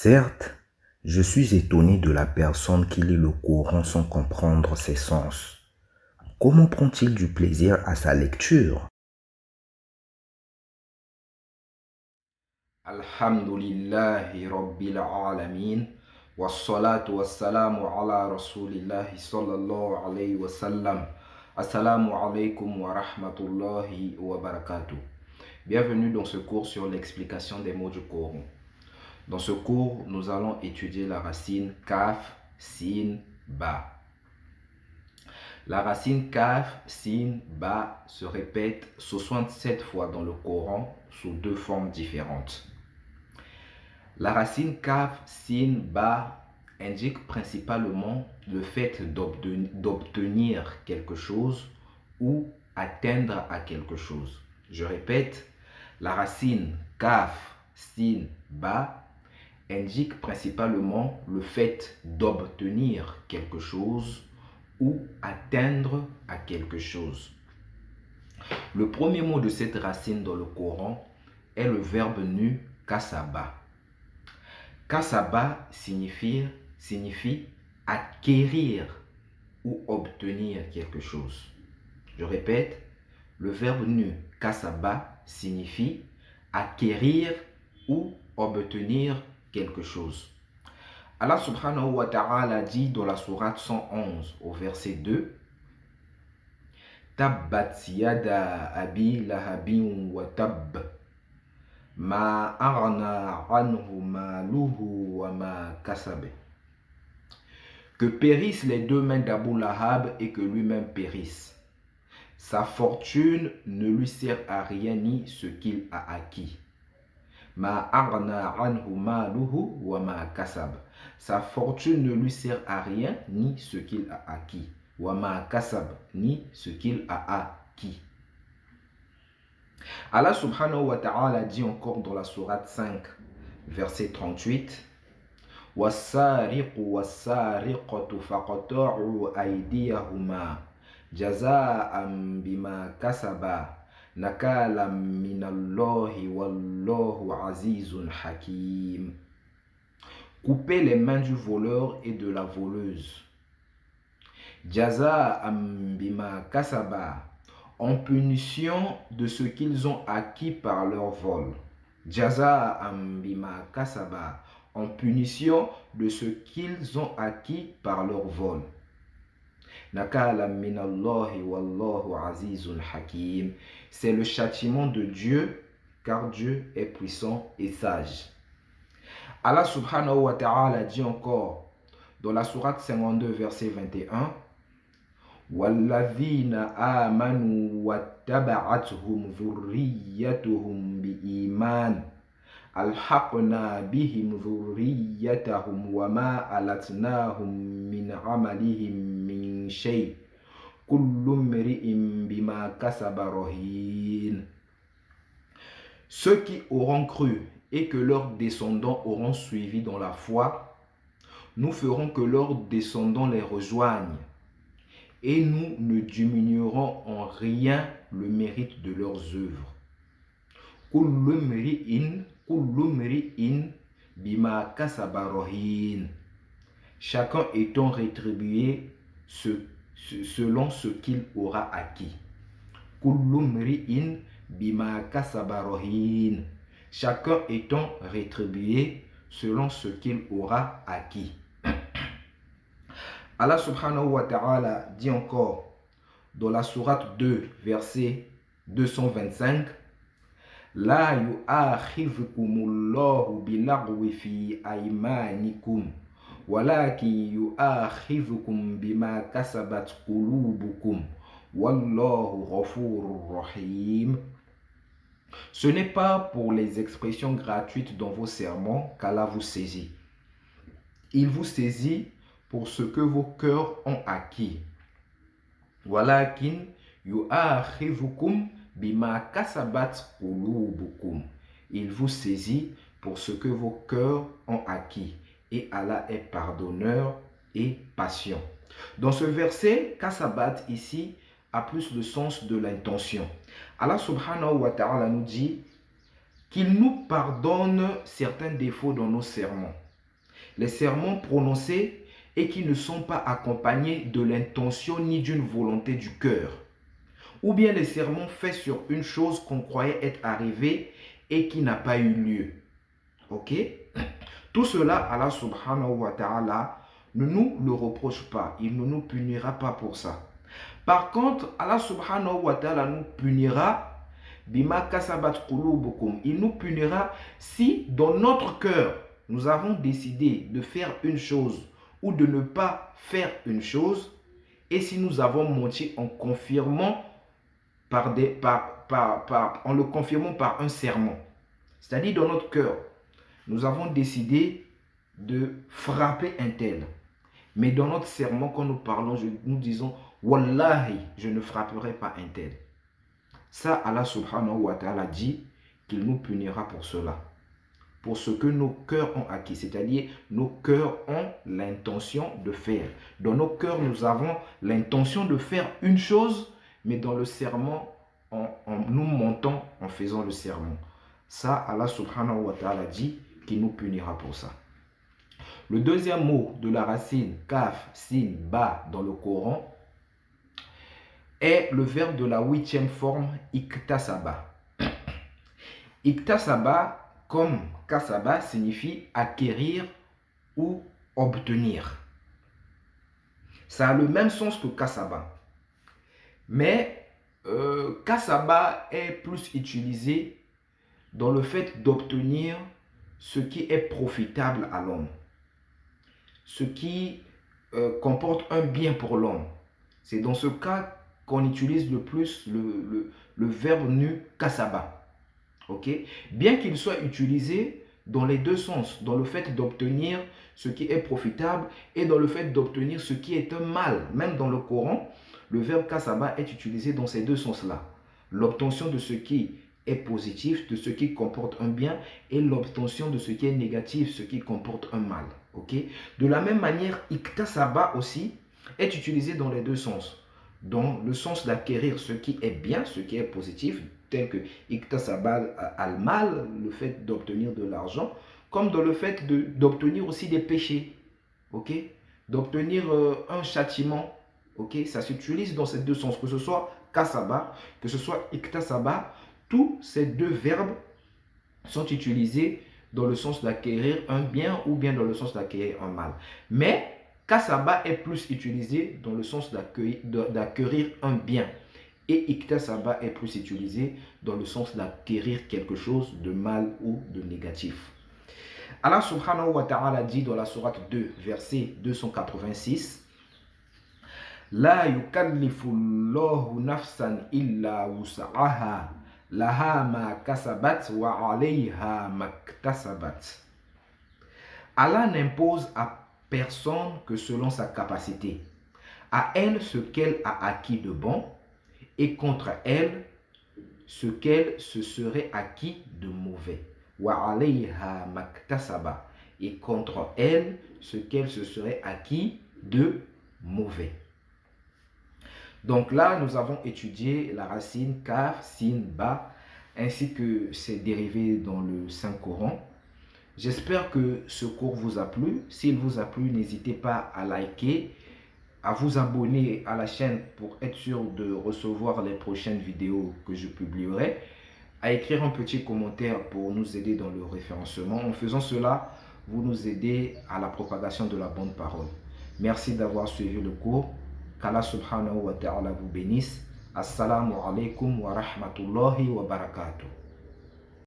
Certes, je suis étonné de la personne qui lit le Coran sans comprendre ses sens. Comment prend-il du plaisir à sa lecture? Alhamdulillahi Rabbil Alamin Wassalatu wassalamu ala Rasulillahi sallallahu alayhi wa sallam. Assalamu alaikum wa rahmatullahi wa barakatuh. Bienvenue dans ce cours sur l'explication des mots du Coran. Dans ce cours, nous allons étudier la racine Kaf, Sin, Ba. La racine Kaf, Sin, Ba se répète 67 fois dans le Coran sous deux formes différentes. La racine Kaf, Sin, Ba indique principalement le fait d'obtenir quelque chose ou atteindre à quelque chose. Je répète, la racine Kaf, Sin, Ba indique principalement le fait d'obtenir quelque chose ou atteindre à quelque chose. Le premier mot de cette racine dans le Coran est le verbe nu kasaba. Kasaba signifie acquérir ou obtenir quelque chose. Je répète, le verbe nu kasaba signifie acquérir ou obtenir quelque chose. Allah subhanahu wa ta'ala dit dans la sourate 111 au verset 2: Tabbat yada abi lahabin wa tab ma aghna anhu maluhu wa ma kasab. Que périssent les deux mains d'Abu Lahab et que lui-même périsse. Sa fortune ne lui sert à rien ni ce qu'il a acquis. Ma aghna anhu maluhu wa ma kasab. Sa fortune ne lui sert à rien ni ce qu'il a acquis. Wa ma kasab, ni ce qu'il a acquis. Allah subhanahu wa ta'ala dit encore dans la sourate 5, verset 38: Wassariqu wassariqatu faqta'u aydiyahuma jaza'an bima kasaba nakalam minallahi wallahu azizun hakim. Coupez les mains du voleur et de la voleuse. Jaza'an bima kasaba, en punition de ce qu'ils ont acquis par leur vol. Jaza'an bima kasaba, en punition de ce qu'ils ont acquis par leur vol. Nakalam minallahi wallahu azizun hakim. C'est le châtiment de Dieu, car Dieu est puissant et sage. Allah subhanahu wa ta'ala dit encore dans la sourate 52 verset 21: Walladhina amanu wattaba'athum dhurriyyatuhum bi'iman alhaqna bihim dhurriyyatahum wama alatnahum min amalihim min shay kullu mri'in bima kasaba rahin. Ceux qui auront cru et que leurs descendants auront suivi dans la foi, nous ferons que leurs descendants les rejoignent, et nous ne diminuerons en rien le mérite de leurs œuvres. Kullu mri'in bima kasaba rahin. Chacun étant rétribué selon ce qu'il aura acquis. Kullu mri'in bima kasaba rahin. Chacun étant rétribué selon ce qu'il aura acquis. Allah subhanahu wa ta'ala dit encore dans la sourate 2, verset 225: La yu'akhidhukumullahu bilaghwi fi aymanikum walakin yu'akhidhukum bima kasabat qulubukum wallahu ghafurur rahim. Ce n'est pas pour les expressions gratuites dans vos sermons qu'Allah vous saisit. Il vous saisit pour ce que vos cœurs ont acquis. Walakin yu'akhidhukum bima kasabat qulubukum. Il vous saisit pour ce que vos cœurs ont acquis. Et Allah est pardonneur et patient. Dans ce verset, kasabat ici a plus le sens de l'intention. Allah subhanahu wa ta'ala nous dit qu'il nous pardonne certains défauts dans nos sermons. Les serments prononcés et qui ne sont pas accompagnés de l'intention ni d'une volonté du cœur. Ou bien les sermons faits sur une chose qu'on croyait être arrivée et qui n'a pas eu lieu. Ok? Tout cela, Allah subhanahu wa ta'ala ne nous le reproche pas. Il ne nous punira pas pour ça. Par contre, Allah subhanahu wa ta'ala nous punira bima kasabat qulubukum. Il nous punira si dans notre cœur, nous avons décidé de faire une chose ou de ne pas faire une chose, et si nous avons menti en confirmant en le confirmant par un serment. C'est-à-dire dans notre cœur, nous avons décidé de frapper un tel. Mais dans notre serment, quand nous parlons, nous disons Wallahi, je ne frapperai pas un tel. Ça, Allah subhanahu wa ta'ala dit qu'il nous punira pour cela. Pour ce que nos cœurs ont acquis, c'est-à-dire nos cœurs ont l'intention de faire. Dans nos cœurs, nous avons l'intention de faire une chose, mais dans le serment, nous mentons en faisant le serment. Ça, Allah subhanahu wa ta'ala dit qu'il nous punira pour ça. Le deuxième mot de la racine kaf, sin, ba dans le Coran est le verbe de la 8e forme iktasaba. Iktasaba, comme kasaba, signifie acquérir ou obtenir. Ça a le même sens que kasaba. Mais kasaba est plus utilisé dans le fait d'obtenir ce qui est profitable à l'homme. Ce qui comporte un bien pour l'homme. C'est dans ce cas qu'on utilise le plus le verbe nu kasaba. Okay? Bien qu'il soit utilisé dans les deux sens, dans le fait d'obtenir ce qui est profitable et dans le fait d'obtenir ce qui est un mal. Même dans le Coran, le verbe kasaba est utilisé dans ces deux sens-là. L'obtention de ce qui est positif, de ce qui comporte un bien, et l'obtention de ce qui est négatif, ce qui comporte un mal. Okay? De la même manière, iktasaba aussi est utilisé dans les deux sens. Dans le sens d'acquérir ce qui est bien, ce qui est positif, tel que iktasaba al-mal, le fait d'obtenir de l'argent, comme dans le fait d'obtenir aussi des péchés, okay? D'obtenir un châtiment, okay? Ça s'utilise dans ces deux sens, que ce soit kasaba, que ce soit iktasaba, tous ces deux verbes sont utilisés dans le sens d'acquérir un bien ou bien dans le sens d'acquérir un mal. Mais kasaba est plus utilisé dans le sens d'acquérir un bien. Et iktasaba est plus utilisé dans le sens d'acquérir quelque chose de mal ou de négatif. Allah subhanahu wa ta'ala dit dans la sourate 2, verset 286, La yukallifu Allahu nafsan illa wus'aha, laha ma kasabat wa alayha maktasabat. Allah n'impose à personne que selon sa capacité. À elle ce qu'elle a acquis de bon, et contre elle ce qu'elle se serait acquis de mauvais. Wa alayha maktasaba, et contre elle ce qu'elle se serait acquis de mauvais. Donc là, nous avons étudié la racine kaf, sin, ba, ainsi que ses dérivés dans le Saint-Coran. J'espère que ce cours vous a plu. S'il vous a plu, n'hésitez pas à liker, à vous abonner à la chaîne pour être sûr de recevoir les prochaines vidéos que je publierai, à écrire un petit commentaire pour nous aider dans le référencement. En faisant cela, vous nous aidez à la propagation de la bonne parole. Merci d'avoir suivi le cours. Qu'Allah subhanahu wa ta'ala vous bénisse. Assalamu alaikum wa rahmatullahi wa barakatuh.